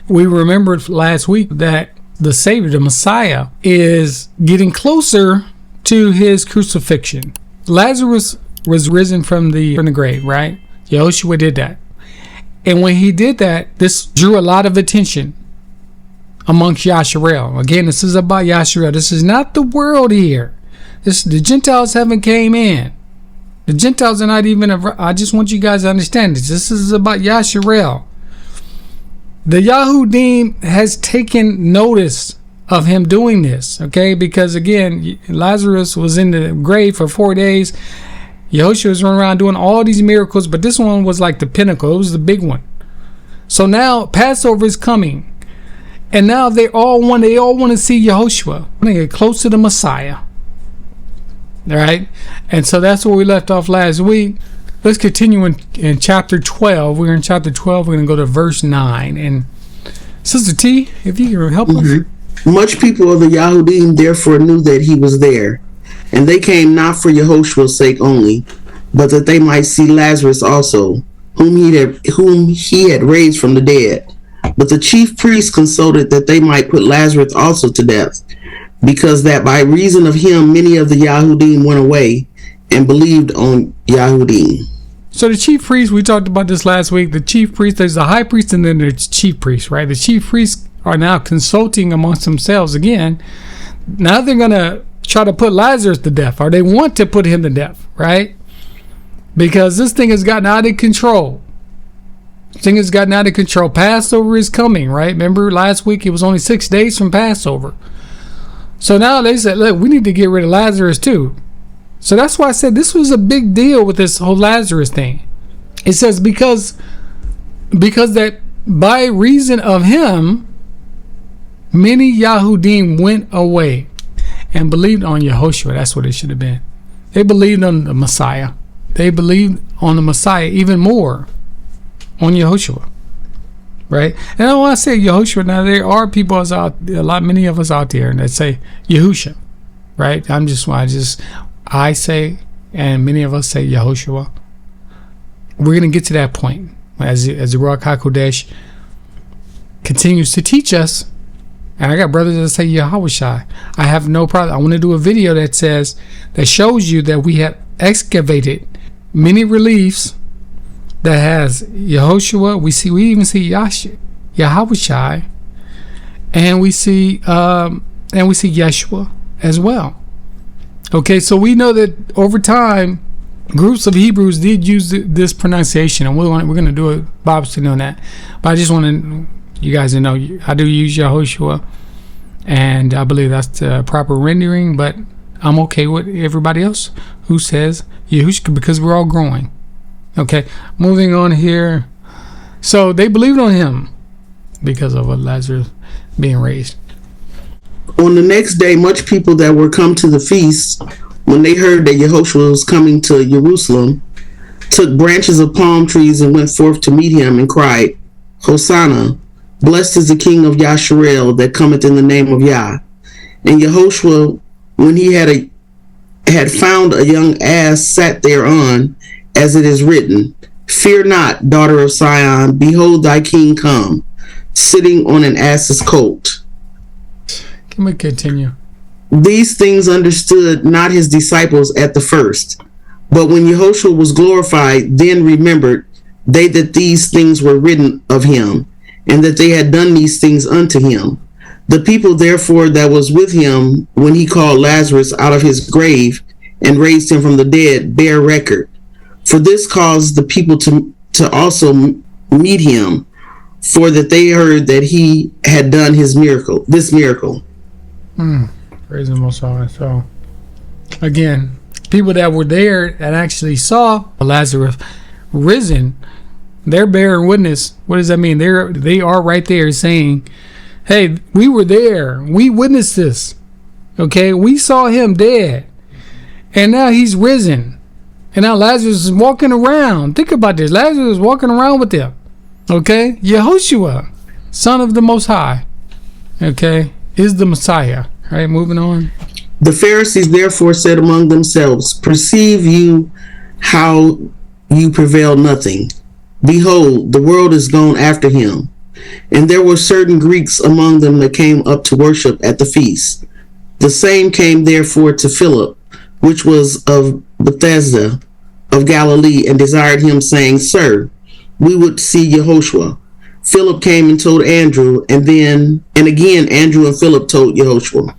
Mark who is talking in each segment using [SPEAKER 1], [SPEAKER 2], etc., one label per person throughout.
[SPEAKER 1] we remembered last week that the Savior, the Messiah, is getting closer to his crucifixion. Lazarus was risen from the grave, right? Yahoshua did that. And when he did that, this drew a lot of attention amongst Yasharel. Again, this is about Yasharel. This is not the world here. The Gentiles haven't came in. The Gentiles are not even. I just want you guys to understand this. This is about Yasharel. The Yahudim has taken notice of him doing this, okay? Because again, Lazarus was in the grave for 4 days. Yahoshua was running around doing all these miracles, but this one was like the pinnacle. It was the big one. So now Passover is coming, and now they all want to see Yahoshua. They get close to the Messiah. All right, and so that's where we left off last week. Let's continue in chapter 12. We're in chapter 12. We're going to go to verse 9. And Sister T, if you can help us.
[SPEAKER 2] Much people of the Yahudim therefore knew that he was there, and they came not for Yahoshua's sake only, but that they might see Lazarus also, whom he had raised from the dead. But the chief priests consulted that they might put Lazarus also to death, because that by reason of him many of the Yahudim went away and believed on Yahudim.
[SPEAKER 1] So the chief priests, we talked about this last week. The chief priest, there's the high priest and then there's chief priests, right? The chief priests are now consulting amongst themselves again. Now they're going to try to put Lazarus to death, or they want to put him to death, right? Because this thing has gotten out of control. Passover is coming, right? Remember last week it was only 6 days from Passover. So now they said, look, we need to get rid of Lazarus too. So that's why I said this was a big deal with this whole Lazarus thing. It says because that by reason of him, many Yahudim went away and believed on Yahoshua. That's what it should have been. They believed on the Messiah. They believed on the Messiah even more on Yahoshua. Right? And I want to say Yahoshua. Now there are people many of us out there that say Yahushua. Right? I say, and many of us say Yahoshua. We're going to get to that point as the Ruach HaKodesh continues to teach us. And I got brothers that say Yahushua. I have no problem. I want to do a video that shows you that we have excavated many reliefs that has Yahoshua. We even see Yahushua, and we see Yeshua as well. Okay, so we know that over time, groups of Hebrews did use this pronunciation, and we're going to do a Bible study on that. But I just want you guys to know I do use Yahoshua, and I believe that's the proper rendering. But I'm okay with everybody else who says Yahushua because we're all growing. Okay, moving on here. So they believed on him because of Lazarus being raised.
[SPEAKER 2] On the next day, much people that were come to the feast, when they heard that Yahoshua was coming to Jerusalem, took branches of palm trees and went forth to meet him and cried, Hosanna, blessed is the King of Yasharel that cometh in the name of Yah. And Yahoshua, when he had found a young ass, sat thereon, as it is written, Fear not, daughter of Sion, behold thy king come, sitting on an ass's colt.
[SPEAKER 1] Can we continue?
[SPEAKER 2] These things understood not his disciples at the first, but when Yahoshua was glorified, then remembered they that these things were written of him, and that they had done these things unto him. The people therefore that was with him when he called Lazarus out of his grave and raised him from the dead bear record. For this caused the people to also meet him, for that they heard that he had done this miracle.
[SPEAKER 1] Praise the Most High. So, again, people that were there and actually saw Lazarus risen, they're bearing witness. What does that mean? They are right there saying, hey, we were there. We witnessed this. Okay, we saw him dead, and now he's risen. And now Lazarus is walking around. Think about this. Lazarus is walking around with them. Okay? Yahoshua, Son of the Most High, okay, is the Messiah. All right, moving on.
[SPEAKER 2] The Pharisees therefore said among themselves, Perceive you how you prevail nothing? Behold, the world is gone after him. And there were certain Greeks among them that came up to worship at the feast. The same came therefore to Philip, which was of Bethsaida of Galilee, and desired him, saying, Sir, we would see Yahoshua. Philip came and told Andrew, and again Andrew and Philip told Yahoshua.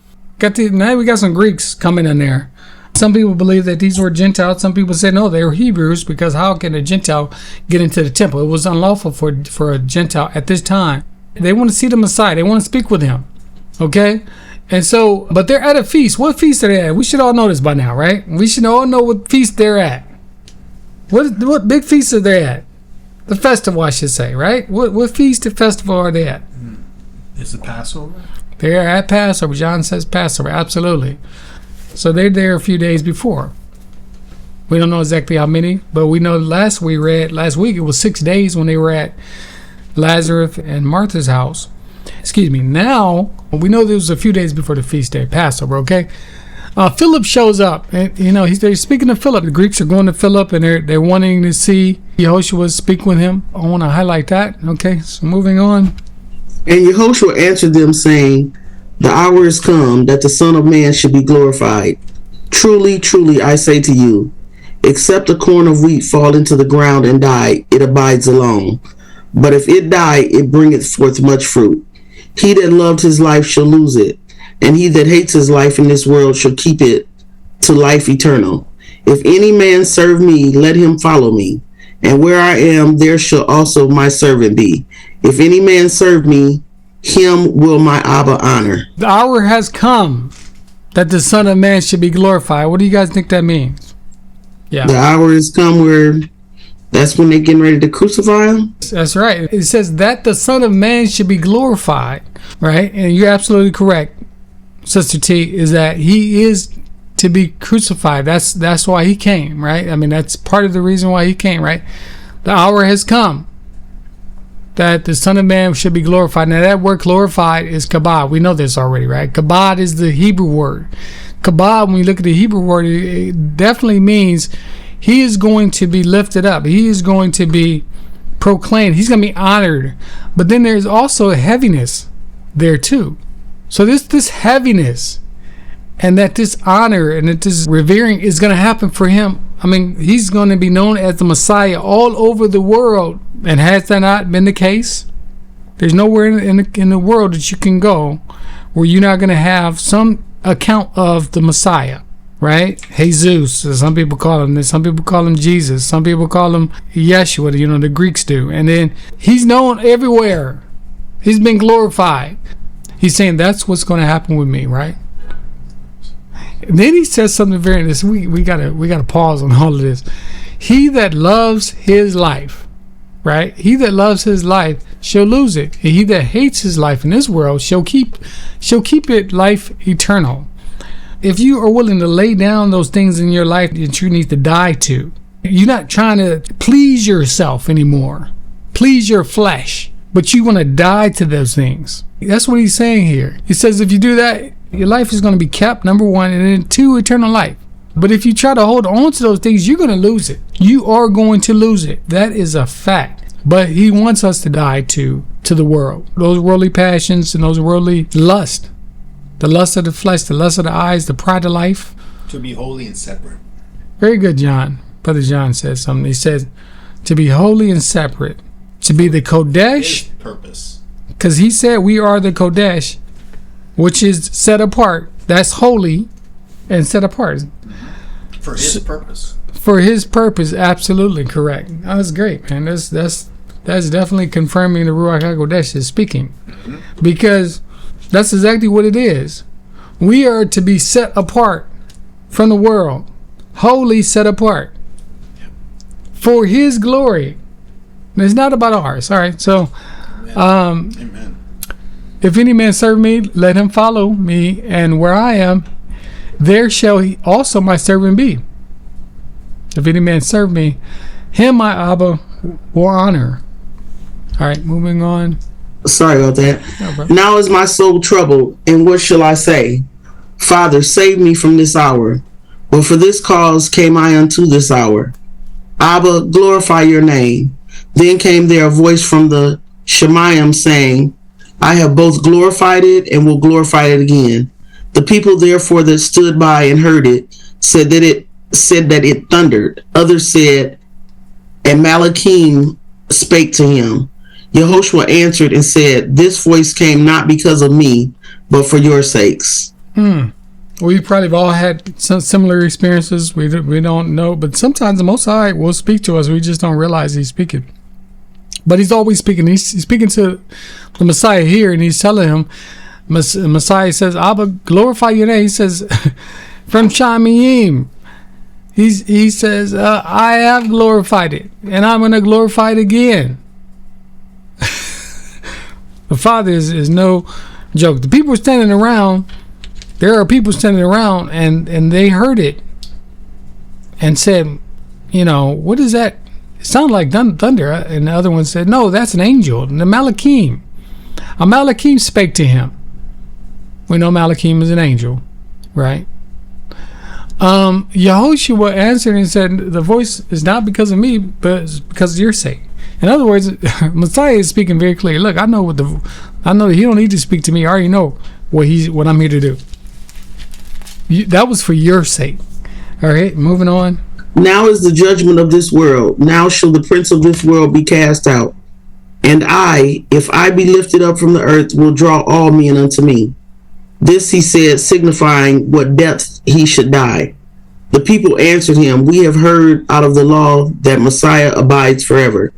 [SPEAKER 1] Now we got some Greeks coming in there. Some people believe that these were Gentiles. Some people say no, they were Hebrews, because how can a Gentile get into the temple? It was unlawful for a Gentile at this time. They want to see the Messiah. They want to speak with him. Okay? And so, but they're at a feast. What feast are they at? We should all know this by now, right? We should all know what feast they're at. What big feast are they at? The festival, I should say, right? What feast or festival are they at?
[SPEAKER 3] Is it Passover?
[SPEAKER 1] They're at Passover. John says Passover, absolutely. So they're there a few days before. We don't know exactly how many, but we know last week it was 6 days when they were at Lazarus and Martha's house. Excuse me. Now, we know there was a few days before the feast day, Passover, okay? Philip shows up, and they're speaking to Philip. The Greeks are going to Philip, and they're wanting to see Yahoshua speak with him. I want to highlight that. Okay, so moving on.
[SPEAKER 2] And Yahoshua answered them, saying, The hour is come that the Son of Man should be glorified. Truly, truly, I say to you, except a corn of wheat fall into the ground and die, it abides alone. But if it die, it bringeth forth much fruit. He that loved his life shall lose it, and he that hates his life in this world shall keep it to life eternal. If any man serve me, let him follow me. And where I am, there shall also my servant be. If any man serve me, him will my Abba honor.
[SPEAKER 1] The hour has come that the Son of Man should be glorified. What do you guys think that means? Yeah.
[SPEAKER 2] The hour has come where that's when they're getting ready to crucify him?
[SPEAKER 1] That's right. It says that the Son of Man should be glorified, right? And you're absolutely correct, Sister T, is that he is to be crucified. That's why he came, right? I mean, that's part of the reason why he came, right? The hour has come that the Son of Man should be glorified. Now, that word glorified is kabod. We know this already, right? Kabod is the Hebrew word. Kabod, when you look at the Hebrew word, it definitely means he is going to be lifted up. He is going to be proclaimed. He's going to be honored. But then there's also a heaviness there too. So this heaviness and that this honor and that this revering is going to happen for him. I mean, he's going to be known as the Messiah all over the world. And has that not been the case? There's nowhere in the world that you can go where you're not going to have some account of the Messiah, right? Jesus, as some people call him. Some people call him Jesus. Some people call him Yeshua, the Greeks do. And then he's known everywhere. He's been glorified. He's saying that's what's going to happen with me, right? And then he says something very interesting. We gotta pause on all of this. He that loves his life, right? He that loves his life shall lose it. And he that hates his life in this world shall keep it life eternal. If you are willing to lay down those things in your life that you need to die to, you're not trying to please yourself anymore, please your flesh, but you want to die to those things. That's what he's saying here. He says if you do that, your life is going to be kept, number one, and then two, eternal life. But if you try to hold on to those things, you're going to lose it. You are going to lose it. That is a fact. But he wants us to die to the world. Those worldly passions and those worldly lust. The lust of the flesh, the lust of the eyes, the pride of life.
[SPEAKER 3] To be holy and separate.
[SPEAKER 1] Very good, John. Brother John says something. He says to be holy and separate. To be the Kodesh.
[SPEAKER 3] His purpose.
[SPEAKER 1] Because he said we are the Kodesh, which is set apart. That's holy and set apart.
[SPEAKER 3] For his purpose.
[SPEAKER 1] For his purpose, absolutely correct. That's great, man. That's definitely confirming the Ruach HaKodesh is speaking. Mm-hmm. Because that's exactly what it is. We are to be set apart from the world. Wholly set apart. Yep. For his glory. And it's not about ours. All right, so
[SPEAKER 3] Amen.
[SPEAKER 1] If any man serve me, let him follow me, and where I am, there shall he also my servant be. If any man serve me, him my Abba will honor. All right, moving on.
[SPEAKER 2] Sorry about that.
[SPEAKER 1] No,
[SPEAKER 2] now is my soul troubled, and what shall I say? Father, save me from this hour. But for this cause came I unto this hour. Abba, glorify your name. Then came there a voice from the Shemayim, saying, I have both glorified it and will glorify it again. The people therefore that stood by and heard it said that it thundered. Others said, and Malachim spake to him. Yahoshua answered and said, this voice came not because of me, but for your sakes.
[SPEAKER 1] We probably have all had some similar experiences. We don't know, but sometimes the Most High will speak to us. We just don't realize he's speaking. But he's always speaking. He's speaking to the Messiah here, and he's telling him, Messiah says, Abba, glorify your name. He says, from Shamayim. He says, I have glorified it, and I'm going to glorify it again. The Father is no joke. The people are standing around. There are people standing around, and they heard it and said, what is that? It sounded like thunder. And the other one said, no, that's an angel. And the Malachim. A Malachim spake to him. We know Malachim is an angel, right? Yahoshua answered and said, the voice is not because of me, but it's because of your sake. In other words, Messiah is speaking very clearly. Look, I know that he don't need to speak to me. I already know what I'm here to do. That was for your sake. All right, moving on.
[SPEAKER 2] Now is the judgment of this world. Now shall the prince of this world be cast out. And I, if I be lifted up from the earth, will draw all men unto me. This he said, signifying what death he should die. The people answered him, we have heard out of the law that Messiah abides forever.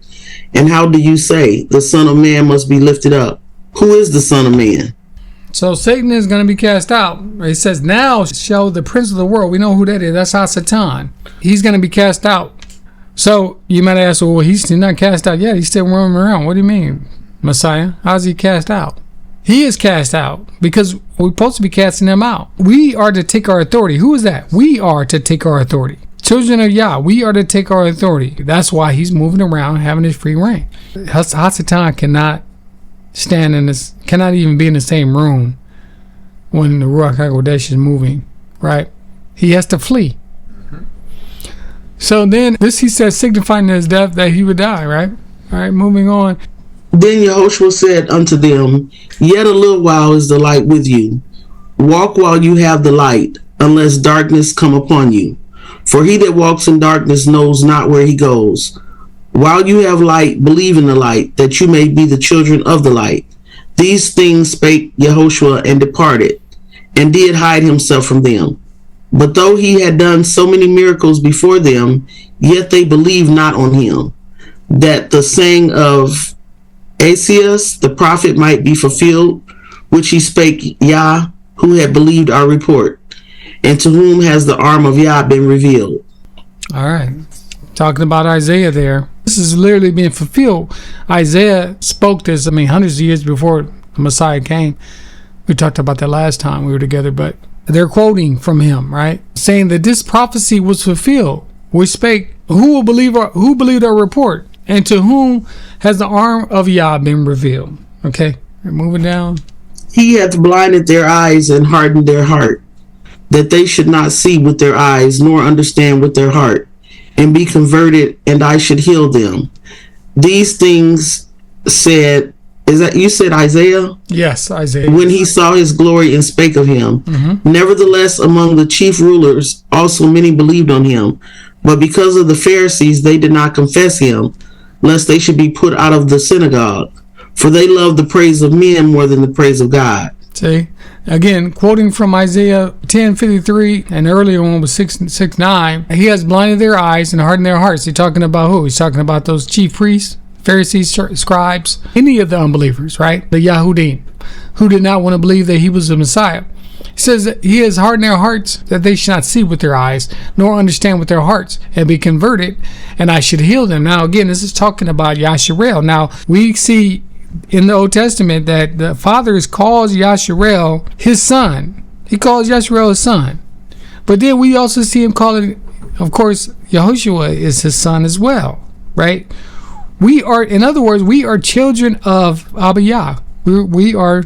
[SPEAKER 2] And how do you say, the Son of Man must be lifted up? Who is the Son of Man?
[SPEAKER 1] So Satan is going to be cast out. It says, now shall the prince of the world. We know who that is. That's Hasatan. He's going to be cast out. So you might ask, well, he's not cast out yet. He's still roaming around. What do you mean, Messiah? How's he cast out? He is cast out because we're supposed to be casting him out. We are to take our authority. Who is that? We are to take our authority. Children of Yah, we are to take our authority. That's why he's moving around, having his free reign. Hasatan cannot stand in this, cannot even be in the same room when the Ruach HaKodesh is moving, right? He has to flee. So then this he says, signifying his death that he would die, right? All right, moving on.
[SPEAKER 2] Then Yahoshua said unto them, yet a little while is the light with you. Walk while you have the light, unless darkness come upon you. For he that walks in darkness knows not where he goes. While you have light, believe in the light, that you may be the children of the light. These things spake Yahoshua and departed, and did hide himself from them. But though he had done so many miracles before them, yet they believed not on him, that the saying of Isaiah the prophet might be fulfilled, which he spake, Yah, who had believed our report, and to whom has the arm of Yah been revealed.
[SPEAKER 1] All right. Talking about Isaiah there. This is literally being fulfilled. Isaiah spoke this, hundreds of years before the Messiah came. We talked about that last time we were together, but they're quoting from him, right? Saying that this prophecy was fulfilled. We spake, who believed our report? And to whom has the arm of Yah been revealed? Okay, we're moving down.
[SPEAKER 2] He hath blinded their eyes and hardened their heart, that they should not see with their eyes, nor understand with their heart, and be converted, and I should heal them. These things said, is that you said Isaiah?
[SPEAKER 1] Yes, Isaiah.
[SPEAKER 2] When he saw his glory and spake of him. Nevertheless, among the chief rulers also many believed on him, but because of the Pharisees they did not confess him, lest they should be put out of the synagogue. For they love the praise of men more than the praise of God.
[SPEAKER 1] See, again, quoting from Isaiah 10:53, and earlier one was 6:9. He has blinded their eyes and hardened their hearts. He's talking about who? He's talking about those chief priests, Pharisees, scribes, any of the unbelievers, right? The Yahudim, who did not want to believe that he was the Messiah. He says that he has hardened their hearts, that they should not see with their eyes, nor understand with their hearts, and be converted, and I should heal them. Now, again, this is talking about Yasharel. Now, we see in the Old Testament that the Father calls Yasharel his son. He calls Yasharel his son. But then we also see him calling, of course, Yahoshua is his son as well, right? We are, in other words, we are children of Abba Yah. We are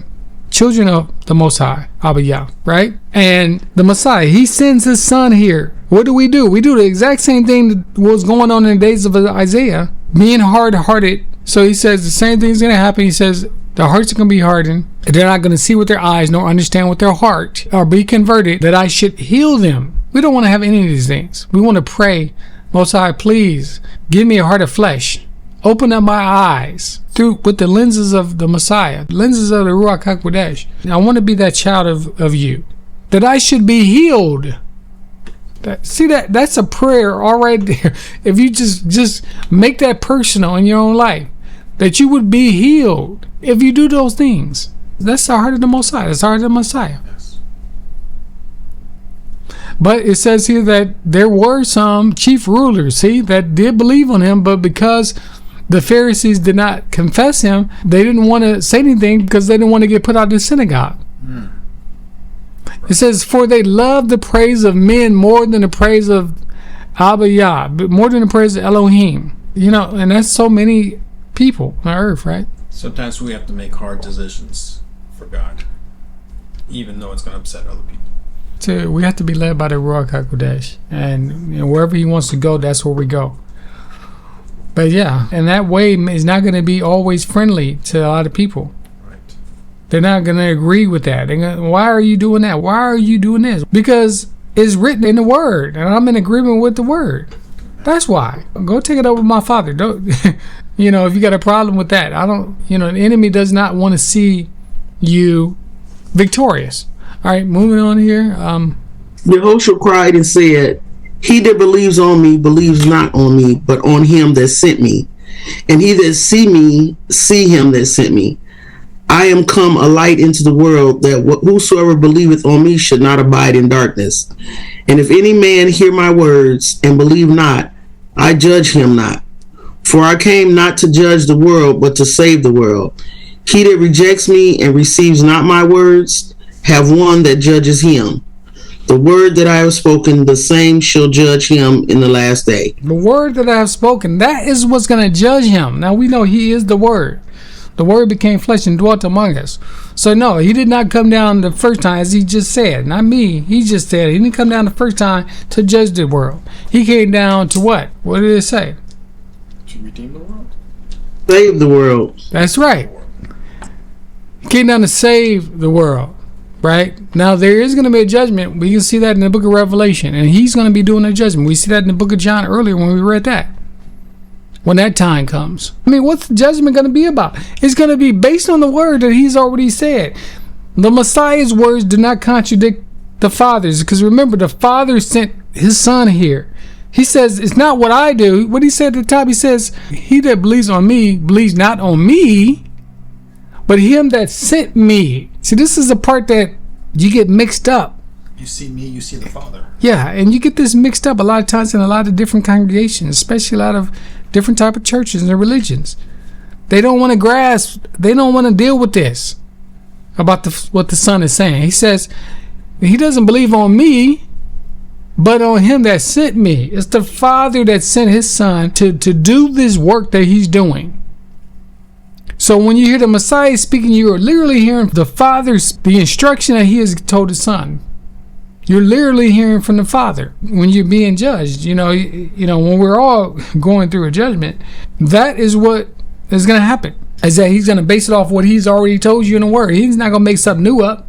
[SPEAKER 1] children of the Most High, Abba Yah, right? And the Messiah, he sends his son here. What do? We do the exact same thing that was going on in the days of Isaiah, being hard-hearted So he says the same thing's going to happen. He says their hearts are going to be hardened. They're not going to see with their eyes nor understand with their heart or be converted, that I should heal them. We don't want to have any of these things. We want to pray, Most High, please give me a heart of flesh. Open up my eyes with the lenses of the Messiah, lenses of the Ruach HaKodesh. I want to be that child of you, that I should be healed. That's a prayer all right there. If you just make that personal in your own life, that you would be healed if you do those things. That's the heart of the Most High. That's the heart of the Messiah.
[SPEAKER 3] Yes.
[SPEAKER 1] But it says here that there were some chief rulers, that did believe on him, but because the Pharisees did not confess him, they didn't want to say anything because they didn't want to get put out of the synagogue. It says, for they love the praise of men more than the praise of Abba Yah, more than the praise of Elohim. And that's so many people on earth, right?
[SPEAKER 3] Sometimes we have to make hard decisions for God, even though it's going to upset other people.
[SPEAKER 1] So we have to be led by the Ruach HaKodesh, and wherever he wants to go, that's where we go. But yeah, and that way is not going to be always friendly to a lot of people.
[SPEAKER 3] Right.
[SPEAKER 1] They're not going to agree with that. Why are you doing that? Why are you doing this? Because it's written in the Word, and I'm in agreement with the Word. That's why. Go take it up with my Father. Don't, if you got a problem with that, the enemy does not want to see you victorious. All right, moving on here.
[SPEAKER 2] Yahoshua cried and said, he that believes on me believes not on me, but on him that sent me. And he that see me, see him that sent me. I am come a light into the world, that whosoever believeth on me should not abide in darkness. And if any man hear my words and believe not, I judge him not. For I came not to judge the world, but to save the world. He that rejects me and receives not my words, have one that judges him. The word that I have spoken, the same shall judge him in the last day.
[SPEAKER 1] The word that I have spoken, that is what's going to judge him. Now we know he is the word. The word became flesh and dwelt among us. So no, he did not come down the first time, as he just said. Not me. He just said he didn't come down the first time to judge the world. He came down to what? What did it say?
[SPEAKER 3] To redeem the world.
[SPEAKER 2] Save the world.
[SPEAKER 1] That's right. He came down to save the world. Right? Now, there is going to be a judgment. We can see that in the book of Revelation. And he's going to be doing a judgment. We see that in the book of John earlier when we read that. When that time comes. What's the judgment going to be about? It's going to be based on the word that he's already said. The Messiah's words do not contradict the Father's. Because remember, the Father sent his Son here. He says, it's not what I do. What he said at the top, he says, he that believes on me believes not on me, but him that sent me. See, this is the part that you get mixed up.
[SPEAKER 3] You see me, you see the Father.
[SPEAKER 1] Yeah, and you get this mixed up a lot of times in a lot of different congregations, especially a lot of different type of churches and religions. They don't want to grasp, they don't want to deal with this about what the Son is saying. He says, he doesn't believe on me, but on him that sent me. It's the Father that sent his Son to do this work that he's doing. So when you hear the Messiah speaking, you are literally hearing the Father's, the instruction that he has told his Son. You're literally hearing from the Father when you're being judged. When we're all going through a judgment, that is what is going to happen. Is that he's going to base it off what he's already told you in the Word. He's not going to make something new up.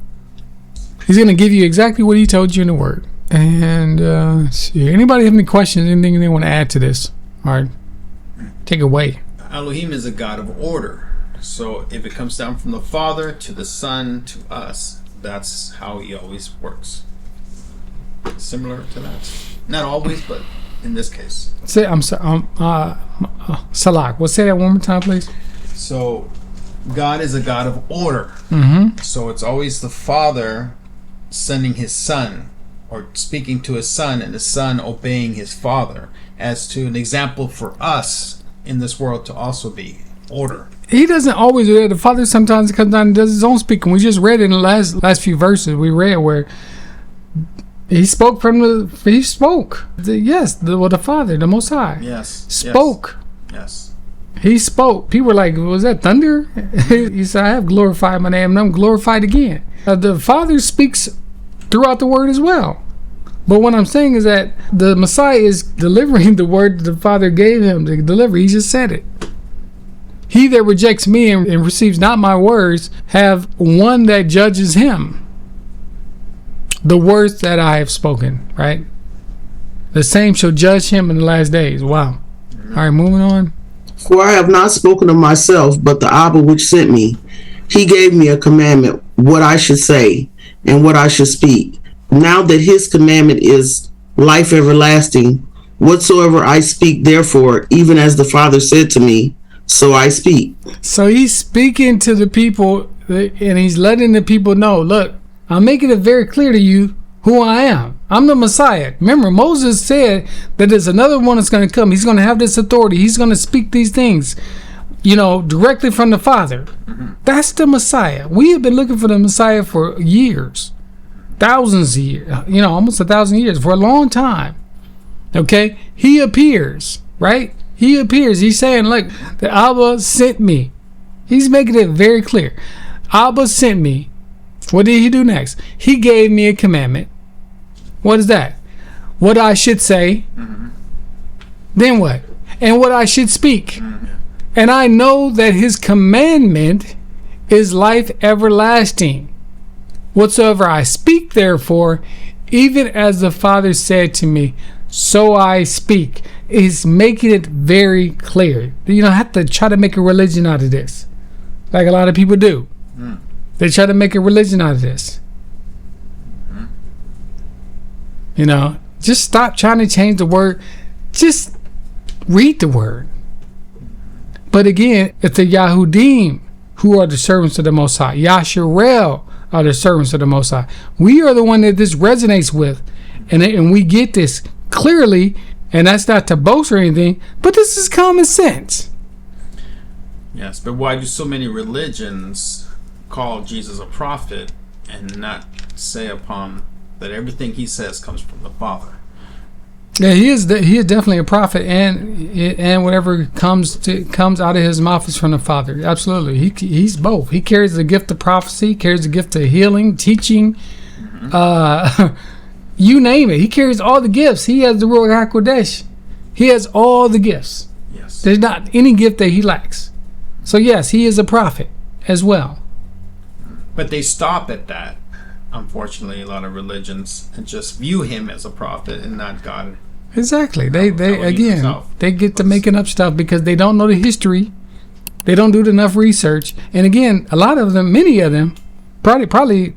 [SPEAKER 1] He's going to give you exactly what he told you in the Word. And anybody have any questions, anything they want to add to this? All right, take it away.
[SPEAKER 3] Elohim is a God of order. So if it comes down from the Father to the Son to us, that's how he always works. Similar to that. Not always, but in this case.
[SPEAKER 1] I'm sorry. Salak, we'll say that one more time, please.
[SPEAKER 3] So God is a God of order.
[SPEAKER 1] Mm-hmm.
[SPEAKER 3] So it's always the Father sending his Son, or speaking to his Son, and the Son obeying his Father, as to an example for us in this world to also be order.
[SPEAKER 1] He doesn't always do that. The Father sometimes comes down and does his own speaking. We just read it in the last few verses we read where he spoke the Father, the Most High.
[SPEAKER 3] Yes.
[SPEAKER 1] Spoke.
[SPEAKER 3] Yes.
[SPEAKER 1] He spoke. People were like, was that thunder? He said, I have glorified my name and I'm glorified again. The Father speaks throughout the word as well. But what I'm saying is that the Messiah is delivering the word that the Father gave him to deliver. He just said it. He that rejects me and receives not my words have one that judges him. The words that I have spoken, right? The same shall judge him in the last days. Wow. All right, moving on.
[SPEAKER 2] For I have not spoken of myself, but the Abba which sent me. He gave me a commandment, what I should say and what I should speak. Now that his commandment is life everlasting, whatsoever I speak, therefore, even as the Father said to me, so I speak.
[SPEAKER 1] So he's speaking to the people, and he's letting the people know, look, I'm making it very clear to you who I am. I'm the Messiah. Remember, Moses said that there's another one that's going to come. He's going to have this authority. He's going to speak these things, directly from the Father. That's the Messiah. We have been looking for the Messiah for years, thousands of years, almost 1,000 years, for a long time. Okay? He appears, right? He appears. He's saying, look, the Abba sent me. He's making it very clear. Abba sent me. What did he do next? He gave me a commandment. What is that? What I should say. Then what? And what I should speak. And I know that his commandment is life everlasting. Whatsoever I speak, therefore, even as the Father said to me, so I speak. Is making it very clear. You don't have to try to make a religion out of this, like a lot of people do. They try to make a religion out of this. Just stop trying to change the word. Just read the word. But again, it's the Yahudim who are the servants of the Most High. Yasharel are the servants of the Most High. We are the one that this resonates with, and we get this clearly. And that's not to boast or anything, but this is common sense.
[SPEAKER 3] Yes, but why do so many religions call Jesus a prophet and not say upon that everything he says comes from the Father?
[SPEAKER 1] Yeah, he is definitely a prophet, and whatever comes out of his mouth is from the Father. Absolutely, he's both. He carries the gift of prophecy, carries the gift of healing, teaching. You name it. He carries all the gifts. He has the Ruach HaKodesh. He has all the gifts.
[SPEAKER 3] Yes.
[SPEAKER 1] There's not any gift that he lacks. So yes, he is a prophet as well.
[SPEAKER 3] But they stop at that. Unfortunately, a lot of religions and just view him as a prophet and not God.
[SPEAKER 1] Exactly. They get to making up stuff because they don't know the history. They don't do enough research. And again, a lot of them, many of them, probably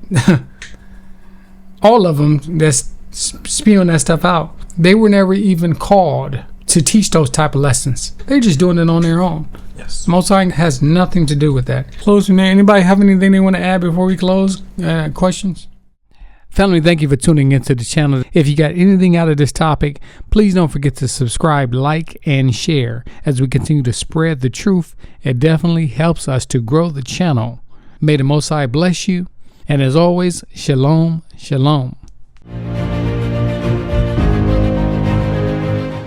[SPEAKER 1] all of them that's spewing that stuff out, they were never even called to teach those type of lessons. They're just doing it on their own.
[SPEAKER 3] Yes.
[SPEAKER 1] Most High has nothing to do with that. Closing there. Anybody have anything they want to add before we close? Questions? Family, thank you for tuning into the channel. If you got anything out of this topic, please don't forget to subscribe, like, and share as we continue to spread the truth. It definitely helps us to grow the channel. May the Most High bless you. And as always, shalom, shalom.